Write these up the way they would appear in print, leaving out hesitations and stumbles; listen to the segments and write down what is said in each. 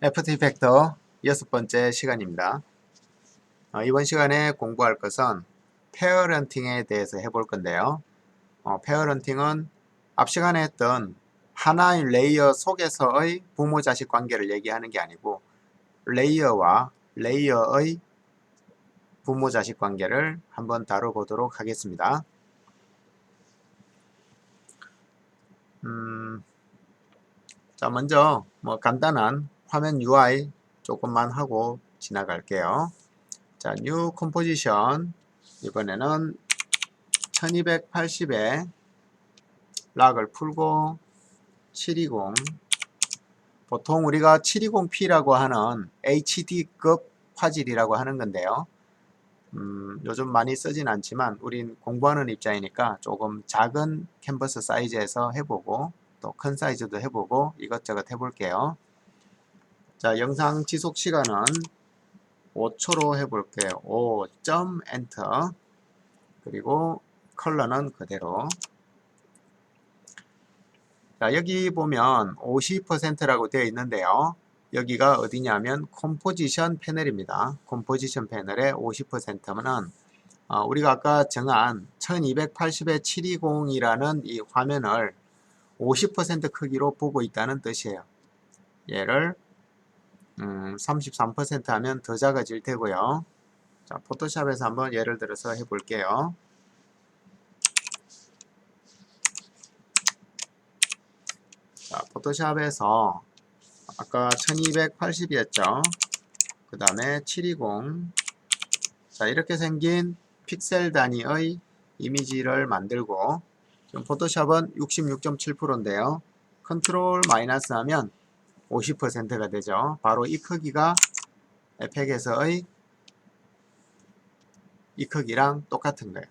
애프터 이펙터 6번째 시간입니다. 이번 시간에 공부할 것은 페어런팅에 대해서 해볼 건데요. 페어런팅은 앞 시간에 했던 하나의 레이어 속에서의 부모-자식 관계를 얘기하는 게 아니고 레이어와 레이어의 부모-자식 관계를 한번 다뤄보도록 하겠습니다. 자, 먼저 간단한 화면 UI 조금만 하고 지나갈게요. 자, New Composition 이번에는 1280에 락을 풀고 720 보통 우리가 720p라고 하는 HD급 화질이라고 하는 건데요. 요즘 많이 쓰진 않지만 우린 공부하는 입장이니까 조금 작은 캔버스 사이즈에서 해보고 또 큰 사이즈도 해보고 이것저것 해볼게요. 자, 영상 지속 시간은 5초로 해볼게요. 5. 엔터 그리고 컬러는 그대로. 자, 여기 보면 50%라고 되어 있는데요. 여기가 어디냐면 컴포지션 패널입니다. 컴포지션 패널의 50%는 우리가 아까 정한 1280의 720이라는 이 화면을 50% 크기로 보고 있다는 뜻이에요. 얘를 33% 하면 더 작아질 테고요. 자, 포토샵에서 한번 예를 들어서 해볼게요. 자, 포토샵에서 아까 1280이었죠. 그 다음에 720. 자, 이렇게 생긴 픽셀 단위의 이미지를 만들고 지금 포토샵은 66.7%인데요. 컨트롤 마이너스 하면 50%가 되죠. 바로 이 크기가 에펙에서의 이 크기랑 똑같은 거예요.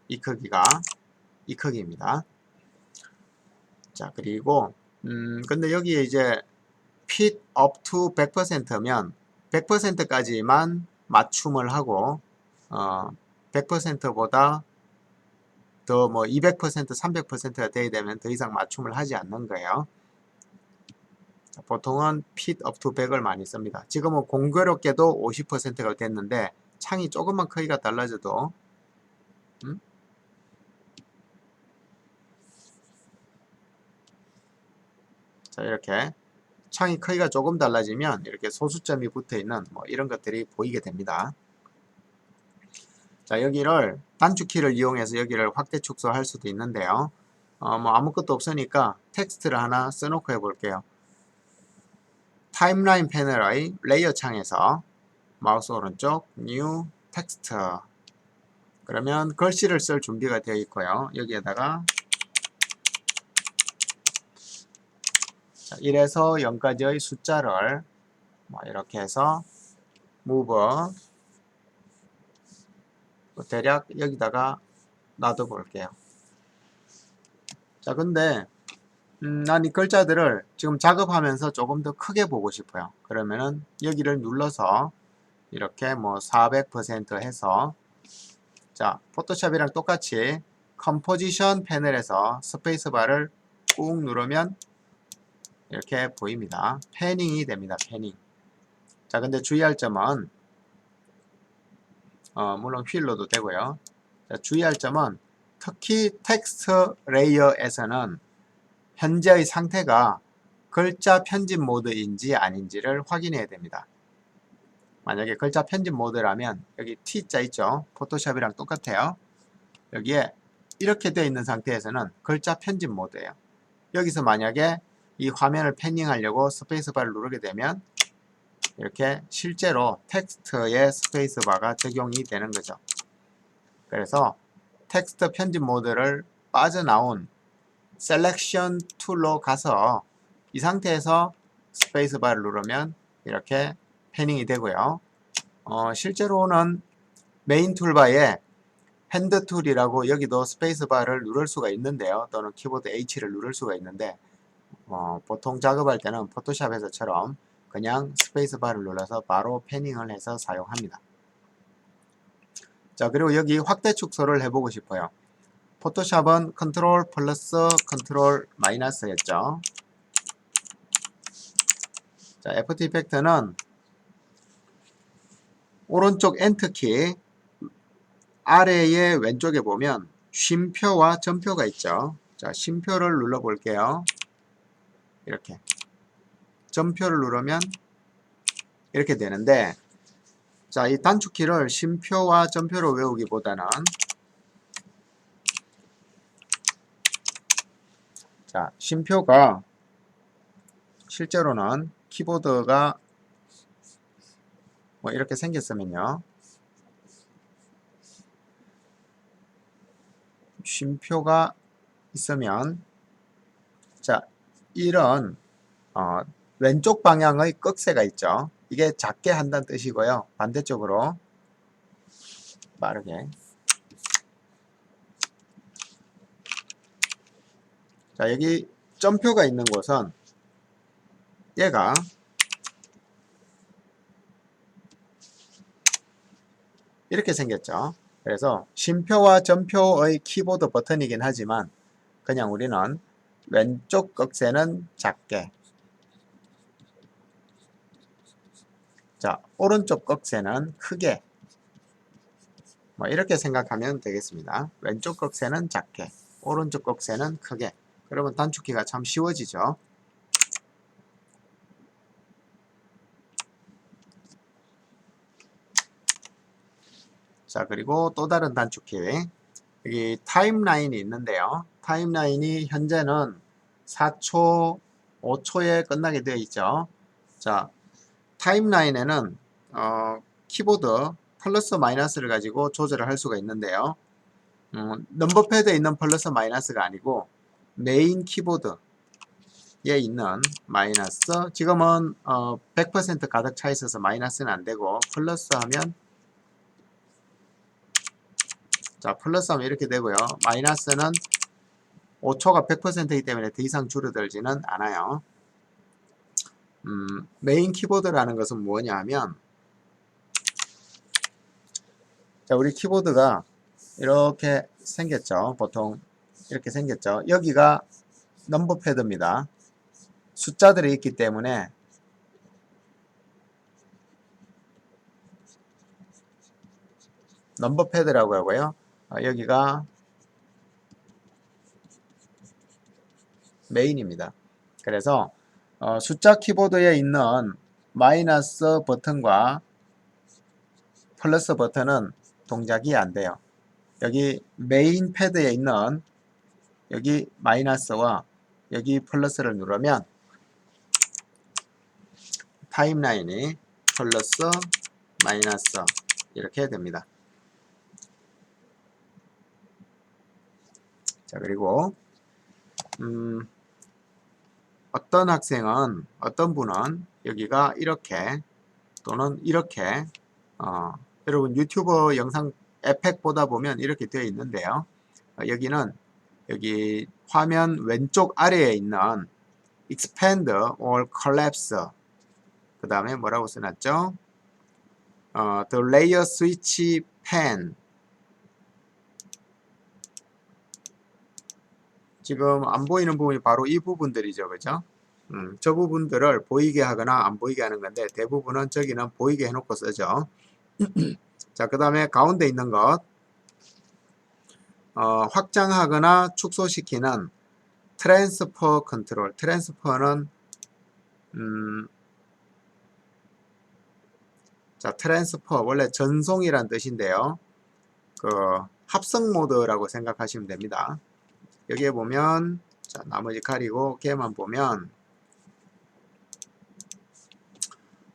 이 크기가 이 크기입니다. 자, 그리고 근데 여기에 이제 fit up to 100%면 100%까지만 맞춤을 하고 100%보다 더 200%, 300%가 돼야 되면 더 이상 맞춤을 하지 않는 거예요. 보통은 fit up to 100을 많이 씁니다. 지금은 공교롭게도 50%가 됐는데 창이 조금만 크기가 달라져도 자, 이렇게 창이 크기가 조금 달라지면 이렇게 소수점이 붙어 있는 이런 것들이 보이게 됩니다. 자, 여기를 단축키를 이용해서 여기를 확대 축소할 수도 있는데요. 아무것도 없으니까 텍스트를 하나 써놓고 해볼게요. 타임라인 패널의 레이어 창에서 마우스 오른쪽 New 텍스트 그러면 글씨를 쓸 준비가 되어 있고요. 여기에다가 1에서 0까지의 숫자를 이렇게 해서 move 대략 여기다가 놔둬 볼게요. 자, 근데 난 이 글자들을 지금 작업하면서 조금 더 크게 보고 싶어요. 그러면은 여기를 눌러서 이렇게 400% 해서 자, 포토샵이랑 똑같이 컴포지션 패널에서 스페이스바를 꾹 누르면 이렇게 보입니다. 패닝이 됩니다. 패닝. 자, 근데 주의할 점은 물론 휠로도 되고요. 자, 주의할 점은 특히 텍스트 레이어에서는 현재의 상태가 글자 편집 모드인지 아닌지를 확인해야 됩니다. 만약에 글자 편집 모드라면 여기 T자 있죠? 포토샵이랑 똑같아요. 여기에 이렇게 되어 있는 상태에서는 글자 편집 모드예요. 여기서 만약에 이 화면을 패닝하려고 스페이스바를 누르게 되면 이렇게 실제로 텍스트에 스페이스바가 적용이 되는 거죠. 그래서 텍스트 편집 모드를 빠져나온 셀렉션 툴로 가서 이 상태에서 스페이스바를 누르면 이렇게 패닝이 되고요. 실제로는 메인 툴바에 핸드 툴이라고 여기도 스페이스바를 누를 수가 있는데요. 또는 키보드 H를 누를 수가 있는데 보통 작업할 때는 포토샵에서처럼 그냥 스페이스바를 눌러서 바로 패닝을 해서 사용합니다. 자, 그리고 여기 확대 축소를 해보고 싶어요. 포토샵은 컨트롤 플러스 컨트롤 마이너스였죠. 자, FT 이펙트는 오른쪽 엔터키 아래의 왼쪽에 보면 쉼표와 점표가 있죠. 자, 쉼표를 눌러 볼게요. 이렇게 점표를 누르면 이렇게 되는데, 자, 이 단축키를 쉼표와 점표로 외우기보다는, 자, 쉼표가 실제로는 키보드가 뭐 이렇게 생겼으면요, 쉼표가 있으면, 자, 이런 왼쪽 방향의 꺽쇠가 있죠. 이게 작게 한다는 뜻이고요. 반대쪽으로 빠르게, 자, 여기 점표가 있는 곳은 얘가 이렇게 생겼죠. 그래서 쉼표와 점표의 키보드 버튼이긴 하지만 그냥 우리는 왼쪽 꺽쇠는 작게, 자, 오른쪽 꺽쇠는 크게, 뭐 이렇게 생각하면 되겠습니다. 왼쪽 꺽쇠는 작게, 오른쪽 꺽쇠는 크게. 그러면 단축키가 참 쉬워지죠. 자, 그리고 또 다른 단축키, 여기 타임라인이 있는데요. 타임라인이 현재는 4초, 5초에 끝나게 되어 있죠. 자, 타임라인에는 키보드 플러스 마이너스를 가지고 조절을 할 수가 있는데요. 넘버패드에 있는 플러스 마이너스가 아니고 메인 키보드에 있는 마이너스, 지금은 100% 가득 차 있어서 마이너스는 안 되고, 플러스 하면, 자, 플러스 하면 이렇게 되고요. 마이너스는 5초가 100%이기 때문에 더 이상 줄어들지는 않아요. 메인 키보드라는 것은 뭐냐 하면, 자, 우리 키보드가 이렇게 생겼죠. 보통 이렇게 생겼죠. 여기가 넘버 패드입니다. 숫자들이 있기 때문에 넘버 패드라고 하고요. 여기가 메인입니다. 그래서 숫자 키보드에 있는 마이너스 버튼과 플러스 버튼은 동작이 안 돼요. 여기 메인 패드에 있는 여기 마이너스와 여기 플러스를 누르면 타임라인이 플러스 마이너스 이렇게 됩니다. 자, 그리고 어떤 학생은, 어떤 분은 여기가 이렇게 또는 이렇게, 여러분 유튜버 영상 에펙 보다 보면 이렇게 되어 있는데요. 여기는 여기 화면 왼쪽 아래에 있는 expand or collapse, 그 다음에 뭐라고 써놨죠? the layer switch pane. 지금 안 보이는 부분이 바로 이 부분들이죠. 그죠? 저 부분들을 보이게 하거나 안 보이게 하는 건데, 대부분은 저기는 보이게 해놓고 쓰죠. 자, 그 다음에 가운데 있는 것, 확장하거나 축소시키는 트랜스퍼 컨트롤. 트랜스퍼는 자, 트랜스퍼 원래 전송이란 뜻인데요. 그 합성 모드라고 생각하시면 됩니다. 여기에 보면, 자, 나머지 가리고 걔만 보면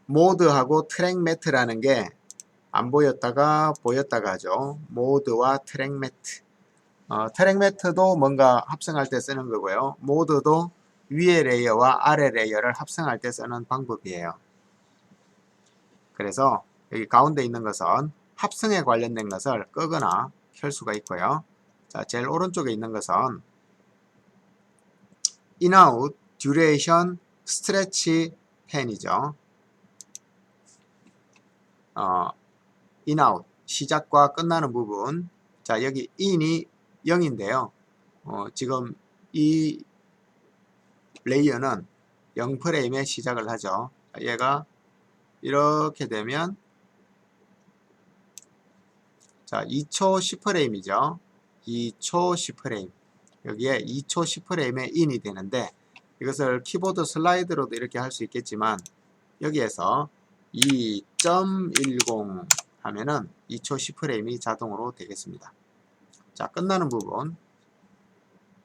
모드하고 트랙 매트라는 게 안 보였다가 보였다가 하죠. 모드와 트랙 매트. 트랙 매트도 뭔가 합성할 때 쓰는 거고요. 모드도 위에 레이어와 아래 레이어를 합성할 때 쓰는 방법이에요. 그래서 여기 가운데 있는 것은 합성에 관련된 것을 끄거나 켤 수가 있고요. 자, 제일 오른쪽에 있는 것은 in, out, duration, stretch 펜이죠. in, out, 시작과 끝나는 부분. 자, 여기 in이 0인데요. 지금 이 레이어는 0프레임에 시작을 하죠. 얘가 이렇게 되면 자 2초 10프레임이죠. 2초 10프레임 여기에 2초 10프레임에 인이 되는데 이것을 키보드 슬라이드로도 이렇게 할 수 있겠지만 여기에서 2.10 하면은 2초 10프레임이 자동으로 되겠습니다. 자 끝나는 부분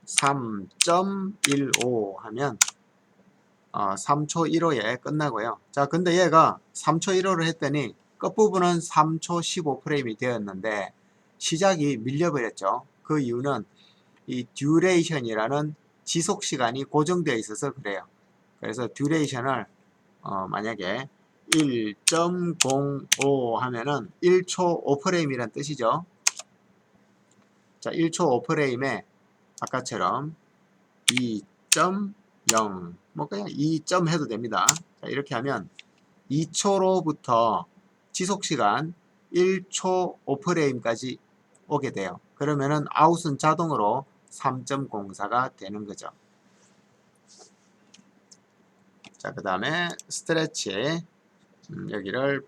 3.15 하면 3초 1호에 끝나고요. 자 근데 얘가 3초 1호를 했더니 끝부분은 3초 15프레임이 되었는데 시작이 밀려버렸죠. 그 이유는 이 듀레이션이라는 지속시간이 고정되어 있어서 그래요. 그래서 듀레이션을 만약에 1.05 하면은 1초 5프레임이란 뜻이죠. 자 1초 5프레임에 아까처럼 2.0 뭐 그냥 2점 해도 됩니다. 자, 이렇게 하면 2초로부터 지속시간 1초 5프레임까지 오게 돼요. 그러면은 아웃은 자동으로 3.04가 되는 거죠. 자, 그 다음에 스트레치 여기를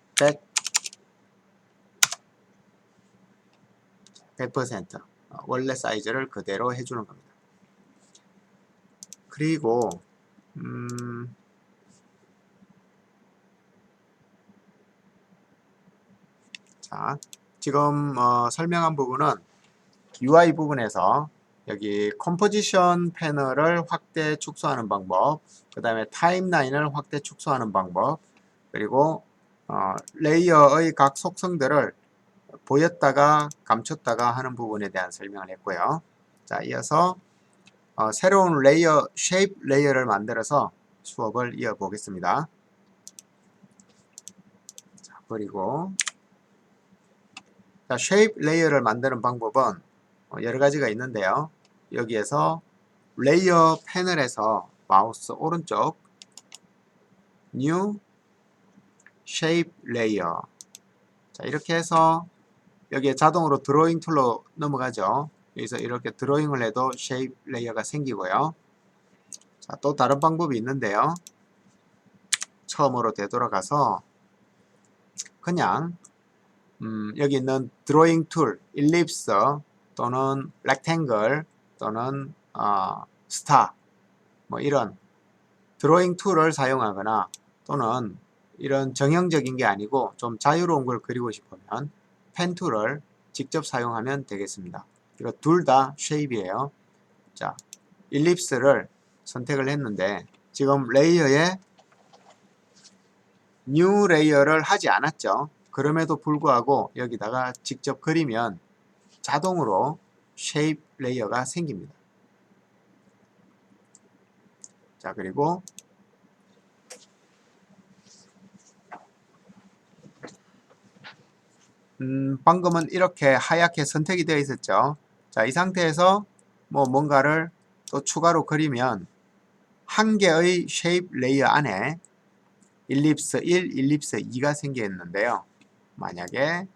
100% 원래 사이즈를 그대로 해주는 겁니다. 그리고 자, 지금 설명한 부분은 UI 부분에서 여기 컴포지션 패널을 확대 축소하는 방법, 그 다음에 타임라인을 확대 축소하는 방법, 그리고 레이어의 각 속성들을 보였다가 감췄다가 하는 부분에 대한 설명을 했고요. 자, 이어서 새로운 레이어, 쉐입 레이어를 만들어서 수업을 이어보겠습니다. 자, 그리고 자, 쉐입 레이어를 만드는 방법은 여러 가지가 있는데요. 여기에서 레이어 패널에서 마우스 오른쪽 New Shape Layer 자, 이렇게 해서 여기에 자동으로 드로잉 툴로 넘어가죠. 여기서 이렇게 드로잉을 해도 쉐입 레이어가 생기고요. 자, 또 다른 방법이 있는데요. 처음으로 되돌아가서 그냥 여기 있는 드로잉 툴, 일립스 또는 렉탱글 또는 스타 뭐 이런 드로잉 툴을 사용하거나 또는 이런 정형적인 게 아니고 좀 자유로운 걸 그리고 싶으면 펜 툴을 직접 사용하면 되겠습니다. 이거 둘 다 쉐입이에요. 자, 일립스를 선택을 했는데 지금 레이어에 뉴 레이어를 하지 않았죠. 그럼에도 불구하고 여기다가 직접 그리면 자동으로 쉐입 레이어가 생깁니다. 자, 그리고 방금은 이렇게 하얗게 선택이 되어 있었죠. 자, 이 상태에서 뭐 뭔가를 또 추가로 그리면 한 개의 쉐입 레이어 안에 일립스 1, 일립스 2가 생겼는데요. 만약에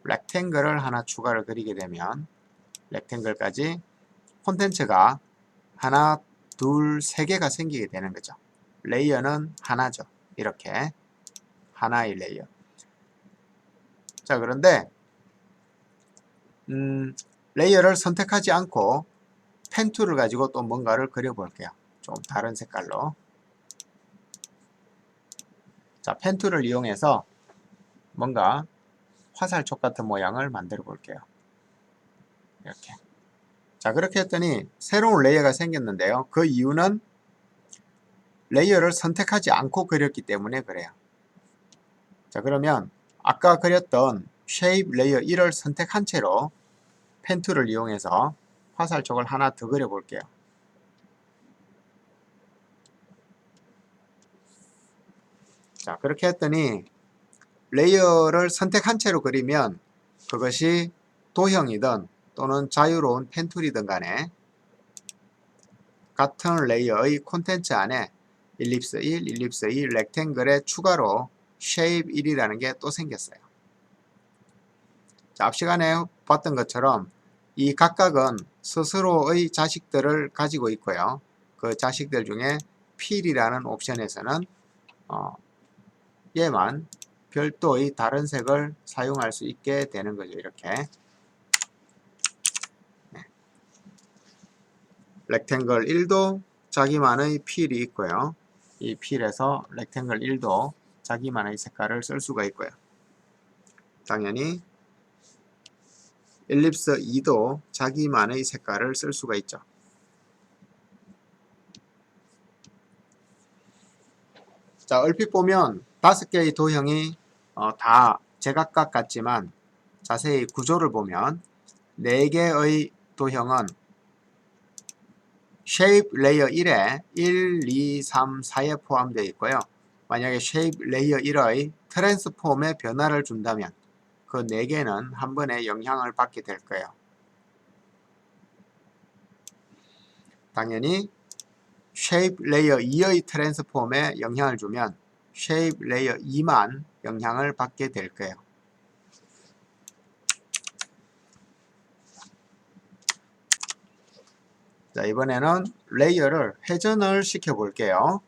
렉탱글을 하나 추가를 그리게 되면 렉탱글까지 콘텐츠가 하나, 둘, 세 개가 생기게 되는 거죠. 레이어는 하나죠. 이렇게 하나의 레이어. 자, 그런데 레이어를 선택하지 않고 펜 툴을 가지고 또 뭔가를 그려볼게요. 좀 다른 색깔로. 자, 펜 툴을 이용해서 뭔가 화살촉 같은 모양을 만들어 볼게요. 이렇게. 자, 그렇게 했더니 새로운 레이어가 생겼는데요. 그 이유는 레이어를 선택하지 않고 그렸기 때문에 그래요. 자, 그러면 아까 그렸던 쉐입 레이어 1을 선택한 채로 펜 툴을 이용해서 화살촉을 하나 더 그려 볼게요. 자, 그렇게 했더니 레이어를 선택한 채로 그리면 그것이 도형이든 또는 자유로운 펜 툴이든 간에 같은 레이어의 콘텐츠 안에 일립스 1, 일립스 2, 렉탱글에 추가로 쉐입 1이라는 게 또 생겼어요. 자, 앞 시간에 봤던 것처럼 이 각각은 스스로의 자식들을 가지고 있고요. 그 자식들 중에 필이라는 옵션에서는 얘만 별도의 다른 색을 사용할 수 있게 되는 거죠. 이렇게. 렉탱글 1도 자기만의 필이 있고요. 이 필에서 렉탱글 1도 자기만의 색깔을 쓸 수가 있고요. 당연히 엘립스 2도 자기만의 색깔을 쓸 수가 있죠. 자, 얼핏 보면 5개의 도형이 다 제각각 같지만 자세히 구조를 보면 4개의 도형은 쉐입 레이어 1에 1, 2, 3, 4에 포함되어 있고요. 만약에 쉐입 레이어 1의 트랜스폼에 변화를 준다면 그 4개는 한 번에 영향을 받게 될 거예요. 당연히 쉐입 레이어 2의 트랜스폼에 영향을 주면 쉐입 레이어 2만 영향을 받게 될 거예요. 자, 이번에는 레이어를 회전을 시켜 볼게요.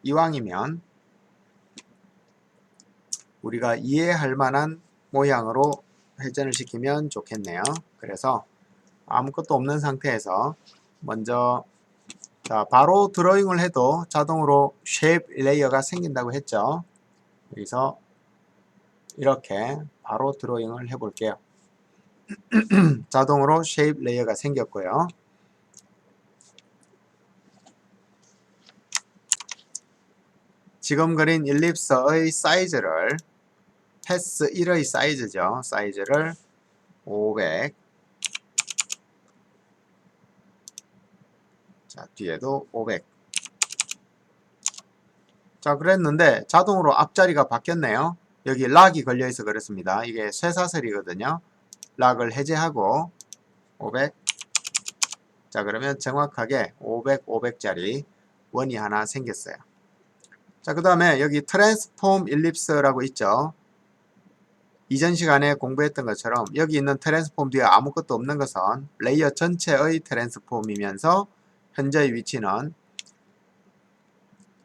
이왕이면 우리가 이해할 만한 모양으로 회전을 시키면 좋겠네요. 그래서 아무것도 없는 상태에서 먼저 자, 바로 드로잉을 해도 자동으로 쉐입 레이어가 생긴다고 했죠. 여기서 이렇게 바로 드로잉을 해 볼게요. 자동으로 쉐입 레이어가 생겼고요. 지금 그린 일립스의 사이즈를 패스 1의 사이즈죠. 사이즈를 500. 자, 뒤에도 500. 자, 그랬는데 자동으로 앞자리가 바뀌었네요. 여기 락이 걸려 있어 그렇습니다. 이게 쇠사슬이거든요. 락을 해제하고 500. 자, 그러면 정확하게 500, 500짜리 원이 하나 생겼어요. 자, 그 다음에 여기 트랜스폼 일립스라고 있죠. 이전 시간에 공부했던 것처럼 여기 있는 트랜스폼 뒤에 아무것도 없는 것은 레이어 전체의 트랜스폼이면서 현재의 위치는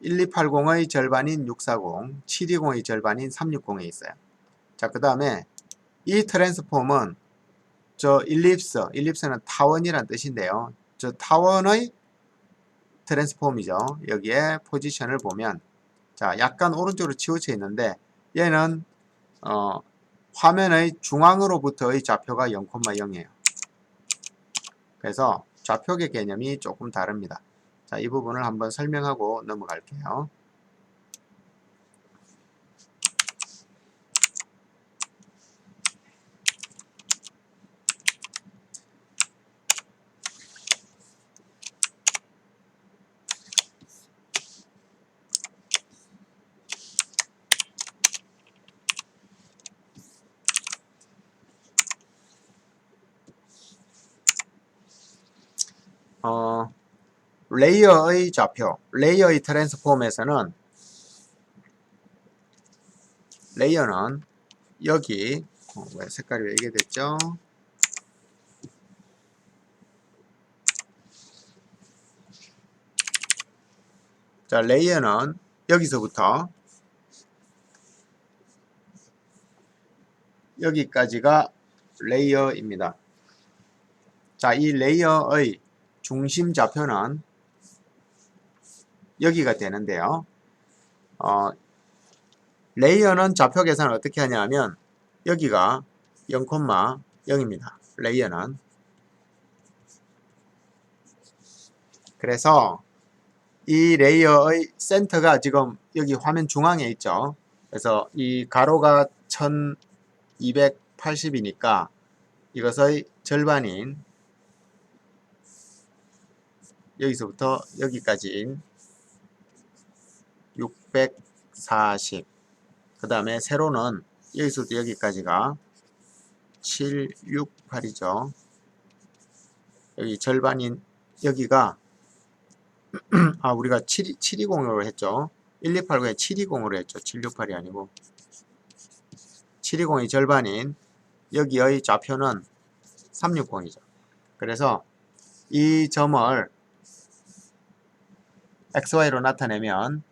1280의 절반인 640, 720의 절반인 360에 있어요. 자, 그 다음에 이 트랜스폼은 저 일립스는 타원이란 뜻인데요. 저 타원의 트랜스폼이죠. 여기에 포지션을 보면 자, 약간 오른쪽으로 치우쳐 있는데 얘는 화면의 중앙으로부터의 좌표가 0,0이에요. 그래서 좌표의 개념이 조금 다릅니다. 자, 이 부분을 한번 설명하고 넘어갈게요. 레이어의 좌표, 레이어의 트랜스폼에서는 레이어는 여기 왜 색깔이 왜 이게 됐죠? 자, 레이어는 여기서부터 여기까지가 레이어입니다. 자, 이 레이어의 중심 좌표는 여기가 되는데요. 레이어는 좌표 계산을 어떻게 하냐면 여기가 0,0입니다. 레이어는. 그래서 이 레이어의 센터가 지금 여기 화면 중앙에 있죠. 그래서 이 가로가 1280이니까 이것의 절반인 여기서부터 여기까지인 640. 그 다음에 세로는 여기서부터 여기까지가 768이죠. 여기 절반인 여기가 우리가 720으로 했죠. 1280에 720으로 했죠. 768이 아니고 720의 절반인 여기의 좌표는 360이죠. 그래서 이 점을 XY로 나타내면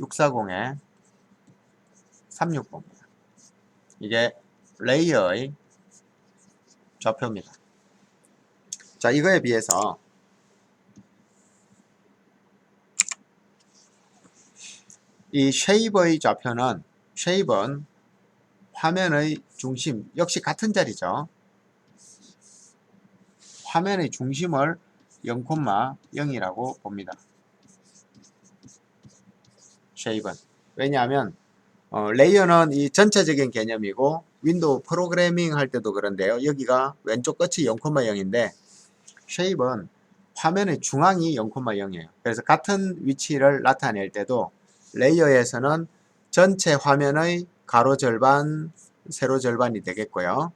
640에 360입니다. 이게 레이어의 좌표입니다. 자, 이거에 비해서 이 쉐이버의 좌표는, 쉐이버는 화면의 중심, 역시 같은 자리죠. 화면의 중심을 0,0이라고 봅니다. 쉐이버는. 왜냐하면 레이어는 이 전체적인 개념이고 윈도우 프로그래밍 할 때도 그런데요. 여기가 왼쪽 끝이 0,0인데 쉐이버는 화면의 중앙이 0,0이에요. 그래서 같은 위치를 나타낼 때도 레이어에서는 전체 화면의 가로 절반, 세로 절반이 되겠고요.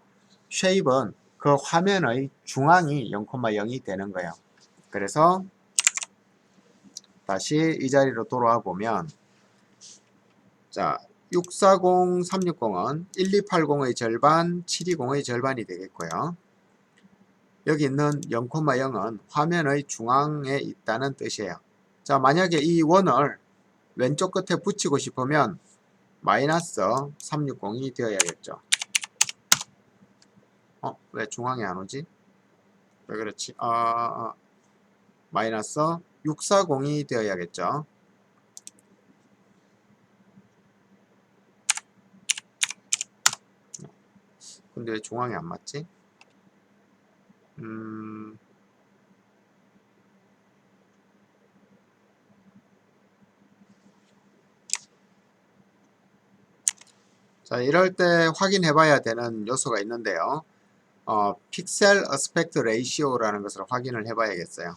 쉐이버는 그 화면의 중앙이 0,0이 되는 거예요. 그래서 다시 이 자리로 돌아와 보면, 자, 640, 360은 1280의 절반, 720의 절반이 되겠고요. 여기 있는 0,0은 화면의 중앙에 있다는 뜻이에요. 자, 만약에 이 원을 왼쪽 끝에 붙이고 싶으면 마이너스 360이 되어야겠죠. 왜 중앙에 안 오지? 왜 그렇지? 마이너스 640이 되어야겠죠. 근데 왜 중앙에 안 맞지? 자, 이럴 때 확인해 봐야 되는 요소가 있는데요. 픽셀 어스펙트 레이시오라는 것을 확인을 해 봐야겠어요.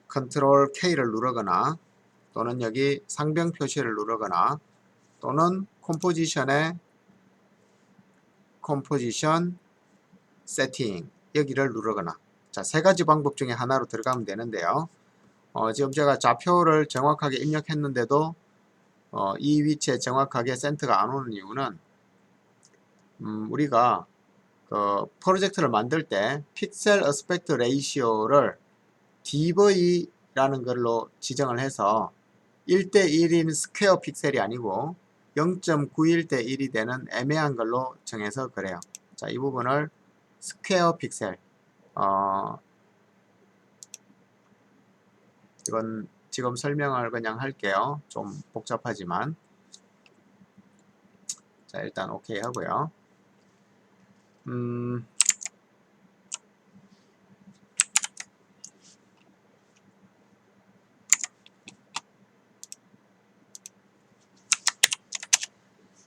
컨트롤 K를 누르거나 또는 여기 상병 표시를 누르거나 또는 컴포지션의 컴포지션 세팅 여기를 누르거나, 자, 세 가지 방법 중에 하나로 들어가면 되는데요. 지금 제가 좌표를 정확하게 입력했는데도 이 위치에 정확하게 센터가 안 오는 이유는 우리가 프로젝트를 만들 때 픽셀 어스펙트 레이시오를 DV라는 걸로 지정을 해서 1:1인 스퀘어 픽셀이 아니고 0.91 대 1이 되는 애매한 걸로 정해서 그래요. 자, 이 부분을 스퀘어 픽셀, 이건 지금 설명을 그냥 할게요. 좀 복잡하지만. 자, 일단 오케이 하고요.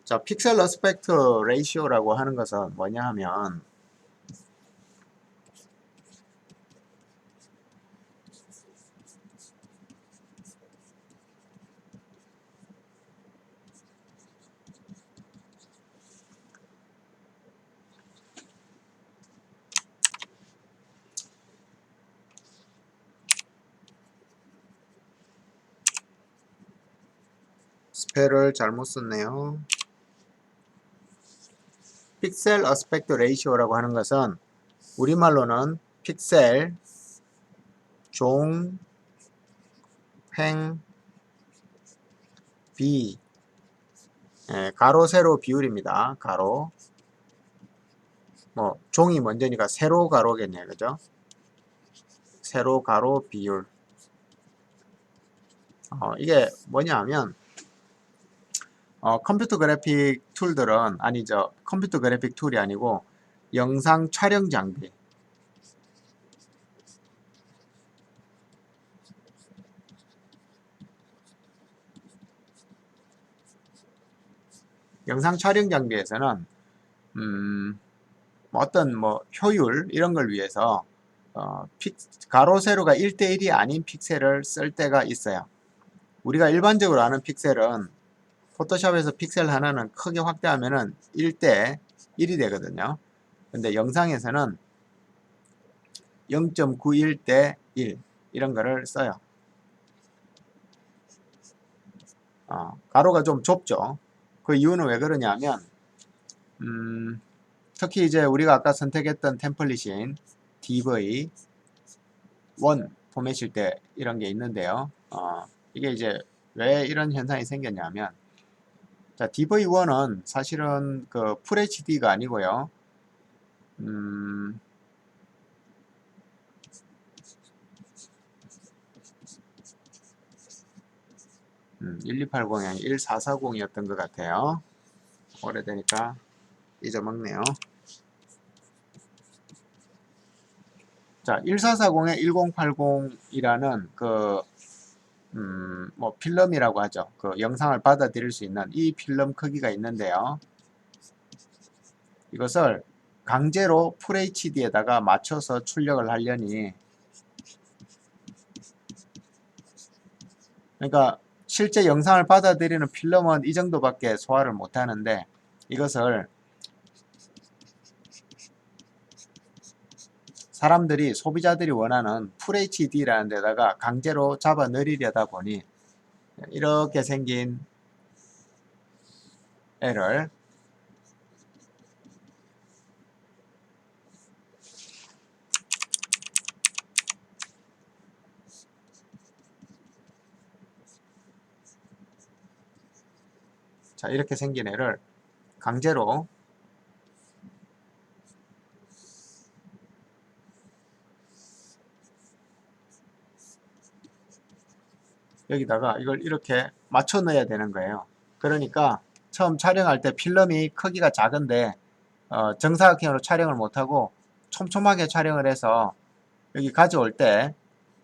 자, 픽셀 어스펙트 레이시오라고 하는 것은 뭐냐 하면, 스펠을 잘못 썼네요. 픽셀 어스펙트 레이시오라고 하는 것은 우리말로는 픽셀 종 횡 비, 가로 세로 비율입니다. 가로, 종이 먼저니까 세로 가로겠네요. 그죠? 세로 가로 비율. 이게 뭐냐 하면 컴퓨터 그래픽 툴들은, 아니죠, 컴퓨터 그래픽 툴이 아니고 영상 촬영 장비, 영상 촬영 장비에서는 어떤 효율 이런 걸 위해서 가로 세로가 1:1이 아닌 픽셀을 쓸 때가 있어요. 우리가 일반적으로 아는 픽셀은 포토샵에서 픽셀 하나는 크게 확대하면은 1:1이 되거든요. 근데 영상에서는 0.91 대 1 이런 거를 써요. 가로가 좀 좁죠. 그 이유는 왜 그러냐면 특히 이제 우리가 아까 선택했던 템플릿인 DV 1 포맷일 때 이런 게 있는데요. 이게 이제 왜 이런 현상이 생겼냐면, 자, DV1은 사실은 그 FHD가 아니고요. 1280이 1440이었던 것 같아요. 오래되니까 잊어먹네요. 자, 1440에 1080이라는 뭐 필름이라고 하죠. 그 영상을 받아들일 수 있는 이 필름 크기가 있는데요. 이것을 강제로 FHD에다가 맞춰서 출력을 하려니, 그러니까 실제 영상을 받아들이는 필름은 이 정도밖에 소화를 못하는데, 이것을 사람들이, 소비자들이 원하는 FHD라는 데다가 강제로 잡아 넣으려다 보니 이렇게 생긴 애를, 자, 이렇게 생긴 애를 강제로 여기다가 이걸 이렇게 맞춰 넣어야 되는 거예요. 그러니까 처음 촬영할 때 필름이 크기가 작은데 정사각형으로 촬영을 못하고 촘촘하게 촬영을 해서 여기 가져올 때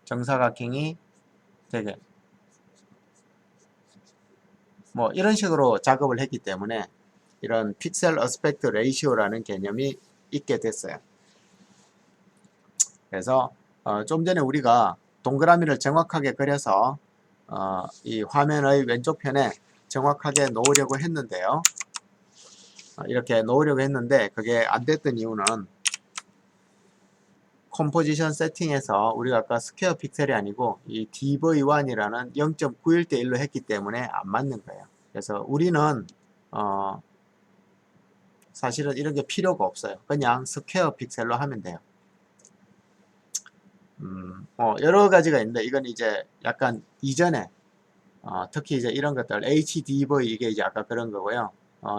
정사각형이 되게 뭐 이런 식으로 작업을 했기 때문에 이런 픽셀 어스펙트 레이시오라는 개념이 있게 됐어요. 그래서 좀 전에 우리가 동그라미를 정확하게 그려서 이 화면의 왼쪽 편에 정확하게 놓으려고 했는데요. 이렇게 놓으려고 했는데 그게 안 됐던 이유는 컴포지션 세팅에서 우리가 아까 스퀘어 픽셀이 아니고 이 DV1이라는 0.91대 1로 했기 때문에 안 맞는 거예요. 그래서 우리는 사실은 이런 게 필요가 없어요. 그냥 스퀘어 픽셀로 하면 돼요. 여러 가지가 있는데 이건 이제 약간 이전에 특히 이제 이런 것들 HDV 이게 이제 아까 그런 거고요.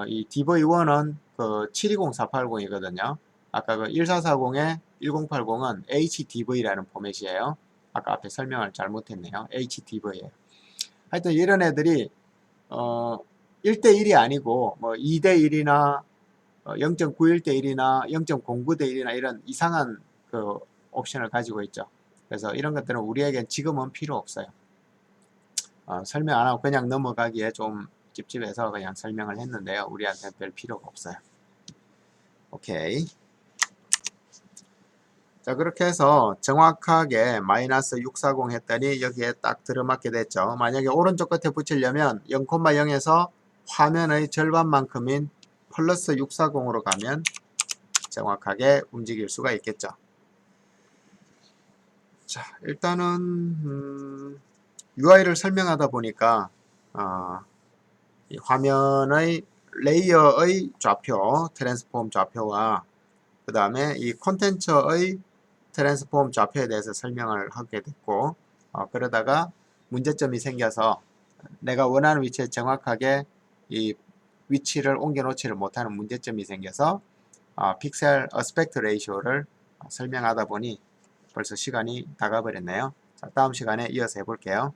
이 DV1은 그 720480이거든요. 아까 그 1440에 1080은 HDV라는 포맷이에요. 아까 앞에 설명을 잘못했네요. HDV예요. 하여튼 이런 애들이 1대1이 아니고 뭐 2대1이나 0.91대 1이나 0.09대 1이나 이런 이상한 그 옵션을 가지고 있죠. 그래서 이런 것들은 우리에겐 지금은 필요 없어요. 설명 안 하고 그냥 넘어가기에 좀 찝찝해서 그냥 설명을 했는데요. 우리한테는 별 필요가 없어요. 오케이. 자, 그렇게 해서 정확하게 마이너스 640 했더니 여기에 딱 들어맞게 됐죠. 만약에 오른쪽 끝에 붙이려면 0,0에서 화면의 절반만큼인 플러스 640으로 가면 정확하게 움직일 수가 있겠죠. 자, 일단은 UI를 설명하다 보니까 이 화면의 레이어의 좌표, 트랜스폼 좌표와 그 다음에 이 콘텐츠의 트랜스폼 좌표에 대해서 설명을 하게 됐고 그러다가 문제점이 생겨서 내가 원하는 위치에 정확하게 이 위치를 옮겨 놓지를 못하는 문제점이 생겨서 픽셀 어스펙트 레이시오를 설명하다 보니 벌써 시간이 다 가버렸네요. 자, 다음 시간에 이어서 해볼게요.